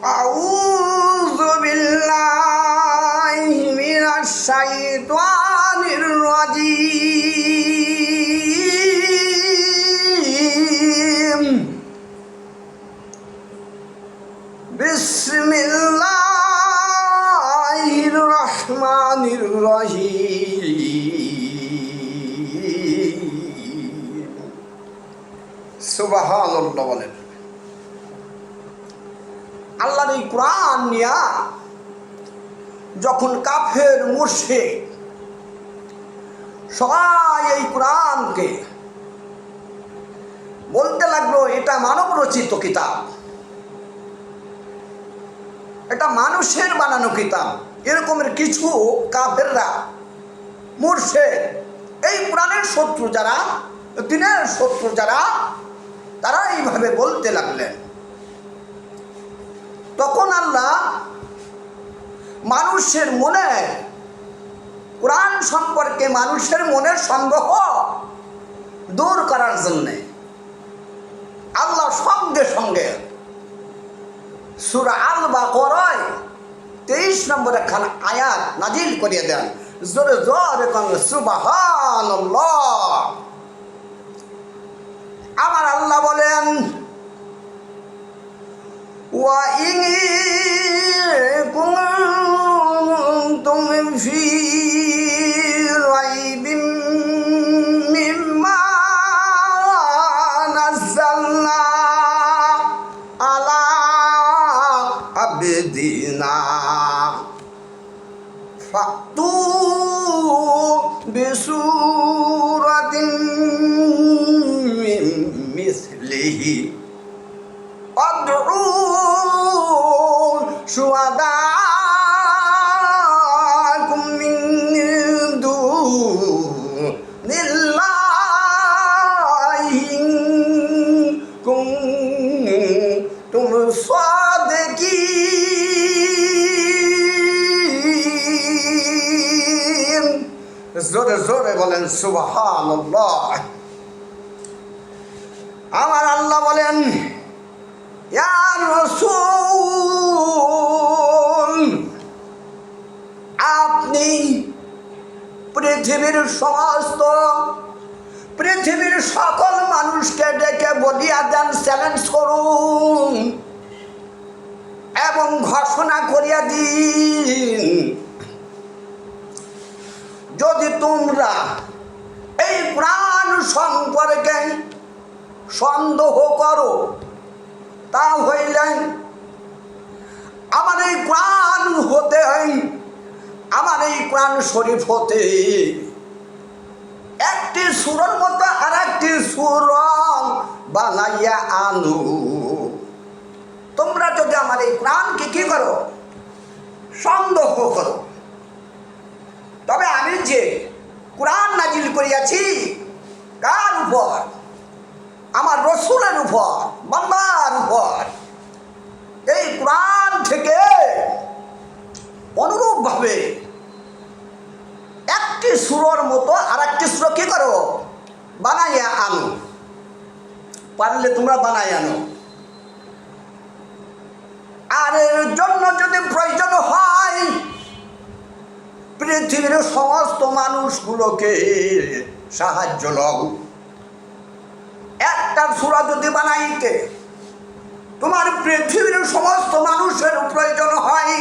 আউযু বিল্লাহি মিনাশ শাইতানির রাজীম। বিসমিল্লাহির রহমানির রহিম। সুবহানাল্লাহ বলেন। আল্লাহর এই কোরআন নিয়া যখন কাফের মুশরিক সবাই এই কোরআনকে বলতে লাগলো এটা মানব রচিত কিতাব, এটা মানুষের বানানো কিতাব, এরকমের কিছু কাফেররা মুশরিক এই কোরআনের শত্রু যারা, দ্বীনের শত্রু যারা, তারা এইভাবে বলতে লাগলেন। তখন আল্লাহ মানুষের মনে কোরআন সম্পর্কে মানুষের মনের সন্দেহ দূর করার জন্যে আল্লাহ সঙ্গে সঙ্গে সূরা আল বাকারায় 23 নম্বর একখান আয়াত নাজিল করিয়ে দেন। জোরে জোরে কোন সুবহানাল্লাহ। আমার আল্লাহ বলেন, وَإِن كُنتُمْ فِي رَيْبٍ مِّمَّا نَزَّلْنَا عَلَىٰ عَبْدِنَا فَأْتُوا بِسُورَةٍ مِّن مِّثْلِهِ وَادْعُوا شُهَدَاءَكُم مِّن دُونِ اللَّهِ إِن كُنتُمْ صَادِقِينَ। জোরে জোরে বলেন সুবহানাল্লাহ। আমার আল্লাহ বলেন, ইয়া রাসূল, আপনি পৃথিবীর সকল মানুষকে ডেকে বলিয়া দেন, চ্যালেঞ্জ করুন এবং ঘোষণা করিয়া দিন, যদি তোমরা এই কোরআন সম্পর্কে সন্দেহ করো, তা হইলেন আমার এই কোরআন হতে, আমার এই কোরআন শরীফ হতে একটি সূরার মতো আর একটি সূরা বানাইয়া আনো। তোমরা যদি আমার এই কোরআনকে কি করো, সন্দেহ করো, তবে আমি যে কোরআন নাজিল করিয়াছি কার উপর? আমার রসুলের উপর, বান্দার উপর। এই কোরআন থেকে অনুরূপভাবে একটি সূরার মতো আর একটি সূরা কি করো, বানাইয়া আনো। পারলে তোমরা বানাই আনো। আর এর জন্য যদি প্রয়োজন হয় পৃথিবীর সমস্ত মানুষগুলোকে সাহায্য লও। একটা সূরা যদি বানাইতে তোমার পৃথিবীর সমস্ত মানুষের প্রয়োজন হয়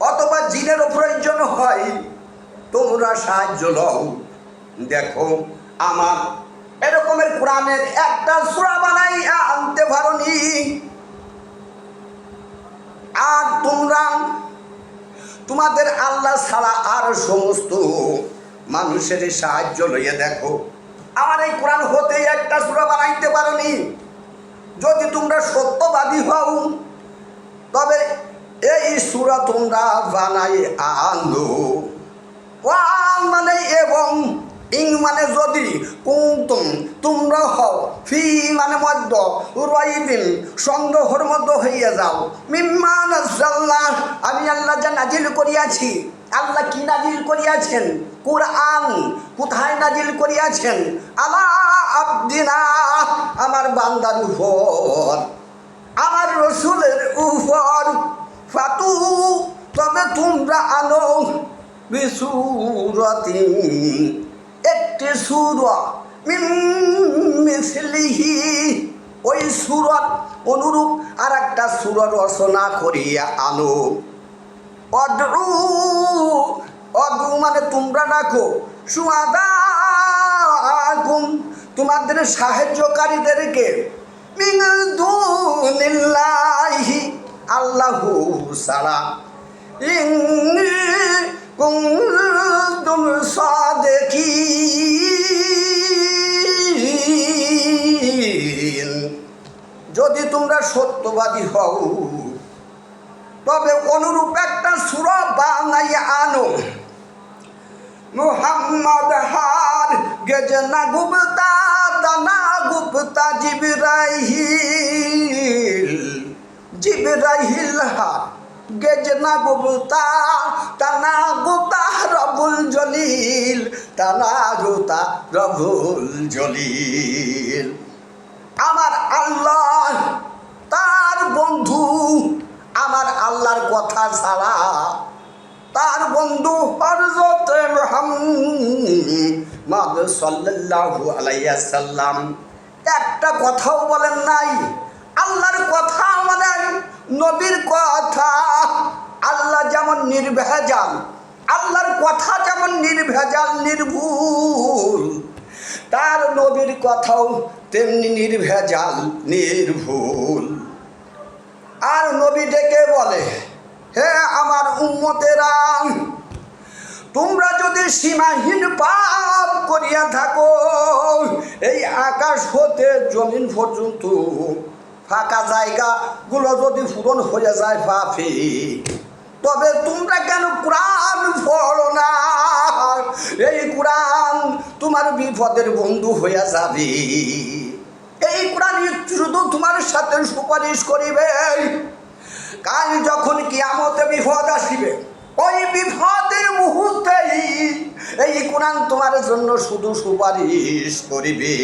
অথবা জিনেরও প্রয়োজন হয়, তোমরা সাহায্য লও। দেখো আমার এরকমের কোরআনের একটা সূরা বানাইয়া আনতে পারোনি, আর তোমরা তোমাদের আল্লাহ ছাড়া আর সমস্ত মানুষের সাহায্য লইয়া দেখো আমার এই কোরআন হতে একটা সূরা বানাইতে পারোনি। যদি তোমরা সত্যবাদী হও তবে এই সূরা তোমরা বানাই আনো। ওয়ান মানে এবং, ইং মানে যদি, কুনতুম তোমরা হও, ফি মানে মধ্য, রাইবিন সন্দেহের মধ্যে হইয়া যাও, মিম্মা নাযালনা আমি আল্লাহ যা নাজিল করিয়াছি। আল্লাহ কি নাজিল করিয়াছেন? কুরআন। কোথায় নাজিল করিয়াছেন? আলা আবদিনা আমার বান্দার উপর। আমার রসুলের উপর ফাতু, তবে তোমরা আনো বিসুরাতিন, একটি সূরা মিন মিসলিহি, ওই সূরার অনুরূপ আর একটা সূরা রচনা করিয়া আনো। অদু, অদু মানে তোমরা রাখো, শুহাদাকুম, তোমাদের সাহায্যকারীদেরকে, মিন দুনিল্লাহি, আল্লাহু ছাড়া, ইন কুনতুম সাদিকিন, যদি তোমরা সত্যবাদী হও তবে অনুরূপ একটা সূরা বানাইয়া আনো। মুহাম্মদ হার গেজনা গুপ্তা দানা গুপ্তা জিবরাইল, জিবরাইল হার গেজনা গুপ্তা তানা গুপ্তা রবুল জলিল, তানা গুপ্তা রবুল জলিল। আমার আল্লাহ তার বন্ধু, আমার আল্লাহর কথা ছাড়া তার বন্ধু হযরত মুহাম্মদ সাল্লাল্লাহু আলাইহি ওয়াসাল্লাম একটা কথাও বলেন নাই। আল্লাহর কথা মানে নবীর কথা, আল্লাহ যেমন নির্ভেজাল, আল্লাহর কথা যেমন নির্ভেজাল নির্ভুল, তার নবীর কথাও তেমনি নির্ভেজাল নির্ভুল। আর নবী ডেকে বলে, হে আমার উম্মতেরা, তোমরা যদি সীমাহীন পাপ করিয়া থাকো, এই আকাশ হতে জমিন পর্যন্ত ফাঁকা জায়গাগুলো যদি পূরণ হয়ে যায় পাপে, তবে তোমরা কেন কোরআন পড়ো না? এই কোরআন তোমার বিপদের বন্ধু হয়ে যাবে। এই কোরআন শুধু তোমার সাথে সুপারিশ করিবে। কাল যখন কিয়ামতে বিপদ আসিবে, ওই বিপদের মুহূর্তেই এই কোরআন তোমার জন্য শুধু সুপারিশ করিবে।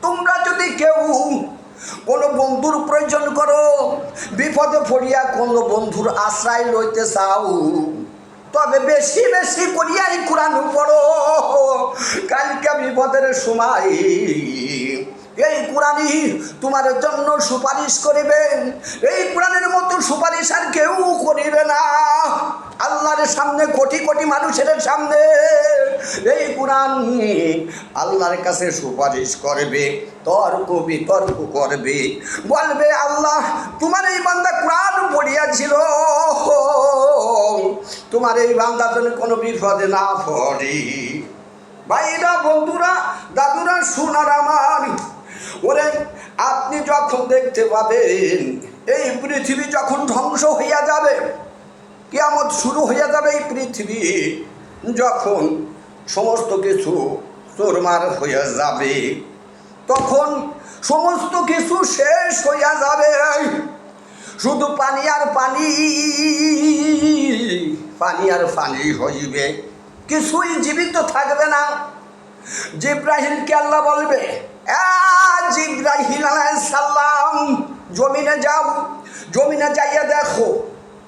তোমরা যদি কেউ কোনো বন্ধুর প্রয়োজন করো, বিপদে পড়িয়া কোনো বন্ধুর আশ্রয় লইতে চাও, তবে বেশি বেশি করিয়া এই কোরআন পড়ো। কালকে বিপদের সময় এই কোরআনই তোমার জন্য সুপারিশ করিবে। এই কোরআনের মতো সুপারিশ আর কেউ করিবে না। আল্লাহর সামনে, কোটি কোটি মানুষের সামনে এই কোরআন আল্লাহর কাছে সুপারিশ করবে, তর্ক বিতর্ক করবে, বলবে আল্লাহ তোমার এই বান্দা কোরআন পড়িয়াছিল, তোমার এই বান্দা যেন কোনো বিপদে না পড়ে। ভাইরা, বন্ধুরা, দাদুরা, সোনার আমার, ওরে আপনি যখন দেখতে পাবেন এই পৃথিবী যখন ধ্বংস হইয়া যাবে, কিয়ামত শুরু হইয়া যাবে, এই পৃথিবী যখন সমস্ত কিছু চোরমার হইয়া যাবে, তখন সমস্ত কিছু শেষ হইয়া যাবে, শুধু পানি আর পানি, পানি আর পানি হইবে, কিছুই জীবিত থাকবে না। জিব্রাহিলকে আল্লাহ বলবে, জিব্রাহিল আলাইহিস সালাম জমিনে যাও, জমিনে যাইয়া দেখো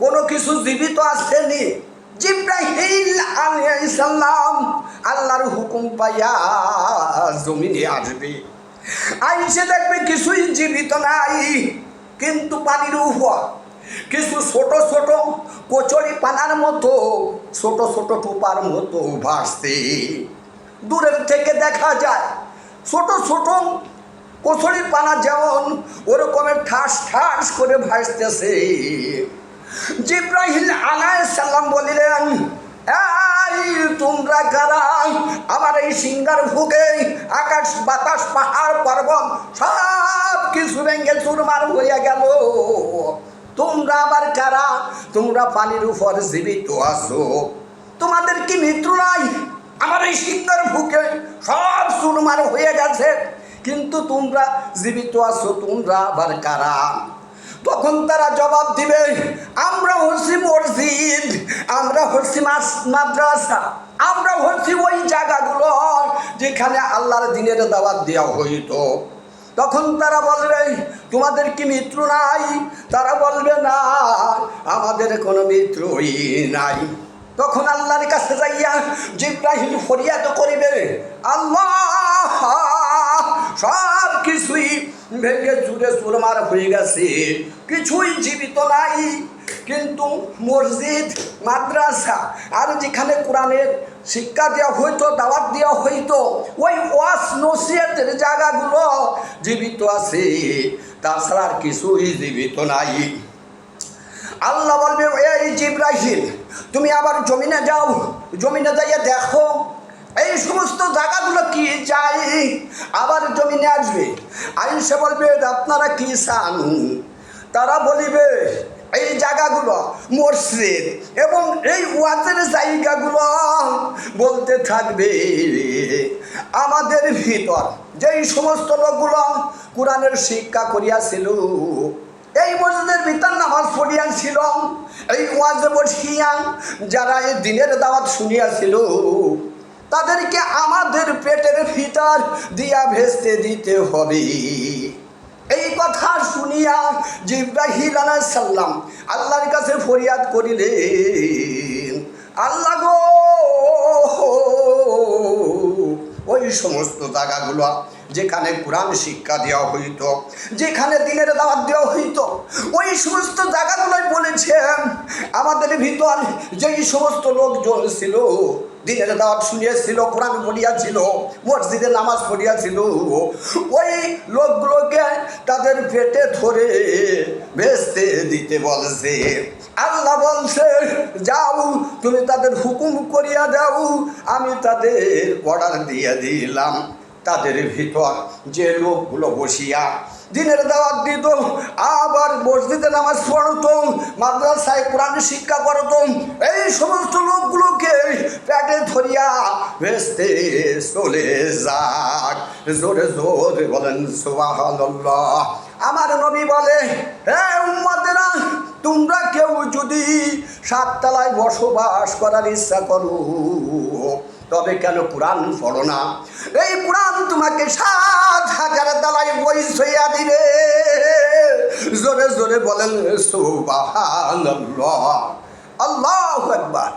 কোনো কিছু জীবিত আসেনি। জিব্রাহিল আলাইহিস সালাম আল্লাহর হুকুম পাইয়া জমিনে আসবে, আইসে দেখবে কিছুই জীবিত নাই, কিন্তু পানির উপর কিছু ছোট ছোট কচুরি পানার মতো, ছোট ছোট টোপার মতো ভাসছে। দূরের থেকে দেখা যায় ছোট ছোট কচুরি পানা যেমন ওরকমের ঠাস ঠাস করে ভাসতেছে। জিব্রাহিল আলাইহিস সালাম বলিলেন, এই তোমরা কারা? আমার এই সিংহার ভুগে আকাশ বাতাস পাহাড় পর্বত সব কিছু ভেঙে চুরমার হইয়া গেল, তোমরা আবার কারা? তোমরা পানির উপর জীবিত আছো, তোমাদের কি মৃত্যু নাই? আমার এই সিংহার ভুগে সব চুরমার হয়ে গেছে, কিন্তু তোমরা জীবিত আছো, তোমরা আবার কারা? তখন তারা জবাব দিবে, আমরা হচ্ছি মসজিদ, আমরা হচ্ছি মাদ্রাসা, আমরা হচ্ছি ওই জায়গাগুলো যেখানে আল্লাহর দ্বীনের দাওয়াত দেওয়া হইতো। তখন তারা বলবে তোমাদের কি মিত্র নাই? তারা বলবে না, আমাদের কোনো মিত্রই নাই। তখন আল্লাহর কাছে যাইয়া জিব্রাইল ফরিয়াদ করিবে, আল্লাহ সব কিছুই ভেঙে চুরে চুরমার হয়ে গেছে, কিছুই জীবিত নাই। কিন্তু মসজিদ, মাদ্রাসা আর যেখানে কোরআনের শিক্ষা দেওয়া হইতো, দাওয়াত দেওয়া হইতো, ওই ওয়াজ নসিহতের জায়গাগুলো জীবিত আছে, তাছাড়া আর কিছুই জীবিত নাই। আল্লাহ বলবে, এই জিব্রাইল তুমি আবার জমিনে যাও, জমিনে যাইয়া দেখো এই সমস্ত জায়গাগুলো কি চাই। আবার জমিনে আসবে, আইসে বলবে আপনারা কি চান? তারা বলিবে এই জায়গাগুলো মসজিদ এবং এই ওয়াজের জায়গাগুলো। বলতে থাকবে আমাদের ভিতর যেই সমস্ত লোকগুলো কোরআনের শিক্ষা করিয়াছিল, এই মসজিদের ভিতর নামাজ পড়িয়াছিল, এই ওয়াজে বসিয়া যারা এই দিনের দাওয়াত শুনিয়াছিল, তাদেরকে আমাদের পেটের ভিতর দিয়া ভেস্তে দিতে হবে। এই কথা শুনিয়া জিব্রাইল আলাইহিস সালাম আল্লাহর কাছে ফরিয়াদ করিলেন, আল্লাহ গো, ওই সমস্ত জায়গাগুলো যেখানে কোরআন শিক্ষা দেওয়া হইতো, যেখানে দিনের দাওয়াত দেওয়া হইতো, ওই সমস্ত জায়গাগুলোই বলেছেন আমাদের ভিতর যেই সমস্ত লোকজন ছিল, দিনের দাওয়াত শুনিয়েছিল, কোরআন পড়িয়াছিল, মসজিদে নামাজ পড়িয়াছিল, ওই লোকগুলোকে তাদের পেটে ধরে বেচতে দিতে বলছে। আল্লাহ বলছে, যাও তুমি তাদের হুকুম করিয়া দাও, আমি তাদের অর্ডার দিয়ে দিলাম। তাদের ভিতর যে লোকগুলো বসিয়া দিনের দাওয়াত দিত, আবার মসজিদে নামাজ পড়তো, মাদ্রাসায় কোরআন শিক্ষা করতো, এই সমস্ত লোকগুলোকে পেটে ধরিয়া ভেস্তে চলে যাক। জোরে জোরে বলেন সুবহানাল্লাহ। আমার নবী বলে, হে উম্মতেরা, তোমরা কেউ যদি 7 তলায় বসবাস করার ইচ্ছা করো, তবে কেন কোরআন পড়ো না? এই কোরআন তোমাকে 7,000 তলায় পৌঁছাইয়া দিবে। জোরে জোরে বলেন সুবহানাল্লাহ, আল্লাহু আকবার।